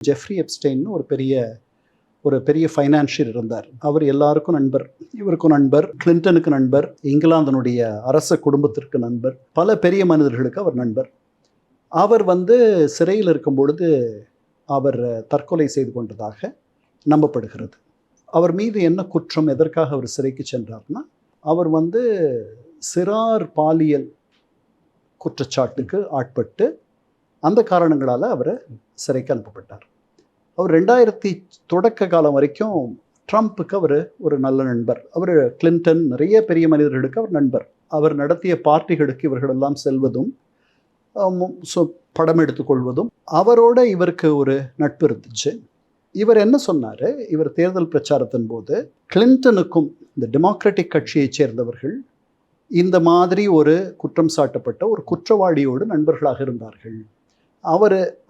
Jeffrey எப்ஸ்டெயின்னு ஒரு பெரிய financier இருந்தார். அவர் எல்லாருக்கும் நண்பர். இவருக்கும் நண்பர், கிளின்டனுக்கு நண்பர், இங்கிலாந்தினுடைய அரச குடும்பத்திற்கு நண்பர், பல பெரிய மனிதர்களுக்கு அவர் நண்பர். அவர் சிறையில் இருக்கும் பொழுது அவர் தற்கொலை செய்து கொண்டதாக நம்பப்படுகிறது. அவர் மீது என்ன குற்றம், எதற்காக அவர் சிறைக்கு சென்றார்னா, அவர் சிறார் பாலியல் குற்றச்சாட்டுக்கு ஆட்பட்டு அந்த காரணங்களால் அவர் சிறைக்கு அனுப்பப்பட்டார். அவர் 2000 தொடக்க காலம் வரைக்கும் ட்ரம்ப்புக்கு அவர் ஒரு நல்ல நண்பர். அவர் கிளின்டன், நிறைய பெரிய மனிதர்களுக்கு அவர் நண்பர். அவர் நடத்திய பார்ட்டிகளுக்கு இவர்களெல்லாம் செல்வதும் படம் எடுத்துக்கொள்வதும் அவரோட இவருக்கு ஒரு நட்பு இருந்துச்சு. இவர் என்ன சொன்னார், இவர் தேர்தல் பிரச்சாரத்தின் போது கிளின்டனுக்கும் இந்த டெமோக்ராட்டிக் கட்சியைச் சேர்ந்தவர்கள் இந்த மாதிரி ஒரு குற்றம் சாட்டப்பட்ட ஒரு குற்றவாளியோடு நண்பர்களாக இருந்தார்கள்.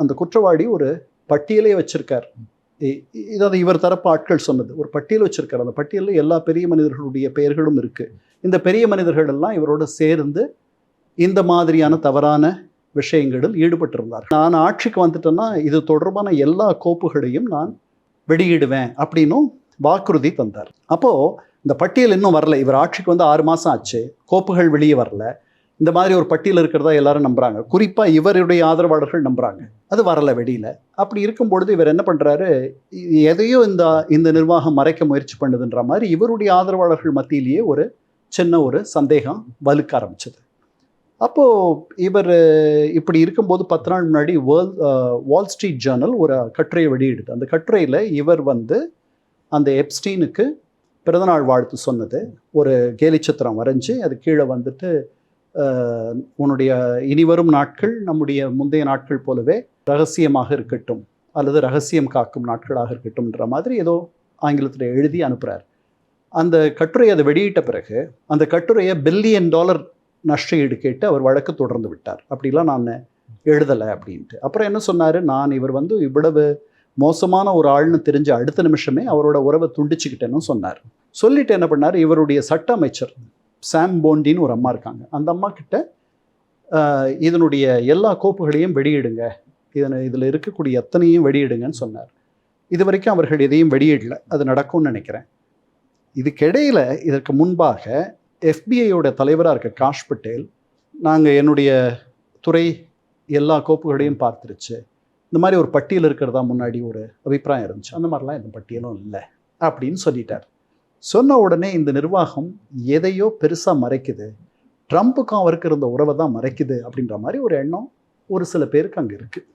அந்த குற்றவாளி ஒரு பட்டியலே வச்சிருக்கார். இதாவது இவர் தரப்பு ஆட்கள் சொன்னது, ஒரு பட்டியல் வச்சிருக்கார். அந்த பட்டியலில் எல்லா பெரிய மனிதர்களுடைய பெயர்களும் இருக்கு. இந்த பெரிய மனிதர்கள் எல்லாம் இவரோட சேர்ந்து இந்த மாதிரியான தவறான விஷயங்களில் ஈடுபட்டிருந்தார். நான் ஆட்சிக்கு வந்துட்டேன்னா இது தொடர்பான எல்லா கோப்புகளையும் நான் வெளியிடுவேன் அப்படின்னும் வாக்குறுதி தந்தார். அப்போது இந்த பட்டியல் இன்னும் வரல. இவர் ஆட்சிக்கு 6 மாதம் ஆச்சு, கோப்புகள் வெளியே வரல. இந்த மாதிரி ஒரு பட்டியல் இருக்கிறதா எல்லாரும் நம்புறாங்க, குறிப்பாக இவருடைய ஆதரவாளர்கள் நம்புறாங்க. அது வரல வெளியில். அப்படி இருக்கும் பொழுது இவர் என்ன பண்ணுறாரு, எதையோ இந்த நிர்வாகம் மறைக்க முயற்சி பண்ணுதுன்ற மாதிரி இவருடைய ஆதரவாளர்கள் மத்தியிலேயே ஒரு சின்ன ஒரு சந்தேகம் வலுக்க ஆரம்பிச்சது. அப்போது இவர் இப்படி இருக்கும்போது 10 நாள் முன்னாடி வால் ஸ்ட்ரீட் ஜேர்னல் ஒரு கட்டுரையை வெளியிடுது. அந்த கட்டுரையில் இவர் அந்த எப்ஸ்டீனுக்கு பிறந்தநாள் வாழ்த்து சொன்னது, ஒரு கேலிச்சித்திரம் வரைஞ்சி அது கீழே உன்னுடைய இனிவரும் நாட்கள் நம்முடைய முந்தைய நாட்கள் போலவே ரகசியமாக இருக்கட்டும் அல்லது ரகசியம் காக்கும் நாட்களாக இருக்கட்டும்ன்ற மாதிரி ஏதோ ஆங்கிலத்தில் எழுதி அனுப்புகிறார். அந்த கட்டுரையை அதை வெளியிட்ட பிறகு அந்த கட்டுரையை $1 பில்லியன் நஷ்ட ஈடு கேட்டு அவர் வழக்கு தொடர்ந்து விட்டார். அப்படிலாம் நான் எழுதலை அப்படின்ட்டு. அப்புறம் என்ன சொன்னார், நான் இவர் இவ்வளவு மோசமான ஒரு ஆள்னு தெரிஞ்ச அடுத்த நிமிஷமே அவரோட உறவை துண்டிச்சுக்கிட்டேன்னு சொன்னார். சொல்லிட்டு என்ன பண்ணார், இவருடைய சட்ட அமைச்சர் சாம் போண்டின்னு ஒரு அம்மா இருக்காங்க, அந்த அம்மா கிட்ட இதனுடைய எல்லா கோப்புகளையும் வெளியிடுங்க, இதில் இருக்கக்கூடிய எத்தனையும் வெளியிடுங்கன்னு சொன்னார். இது வரைக்கும் அவர்கள் எதையும் வெளியிடல. அது நடக்கும்னு நினைக்கிறேன். இதுக்கிடையில் இதற்கு முன்பாக எஃபிஐயோட தலைவராக இருக்க காஷ் பட்டேல், நாங்கள் என்னுடைய துறை எல்லா கோப்புகளையும் பார்த்துருச்சு, இந்த மாதிரி ஒரு பட்டியல் இருக்கிறதா முன்னாடி ஒரு அபிப்பிராயம் இருந்துச்சு, அந்த மாதிரிலாம் எந்த பட்டியலும் இல்லை அப்படின்னு சொல்லிட்டார். சொன்ன உடனே இந்த நிர்வாகம் எதையோ பெருசாக மறைக்குது, ட்ரம்ப்புக்கும் அவருக்கு இருந்த உறவை தான் மறைக்குது அப்படின்ற மாதிரி ஒரு எண்ணம் ஒரு சில பேருக்கு அங்கே இருக்குது.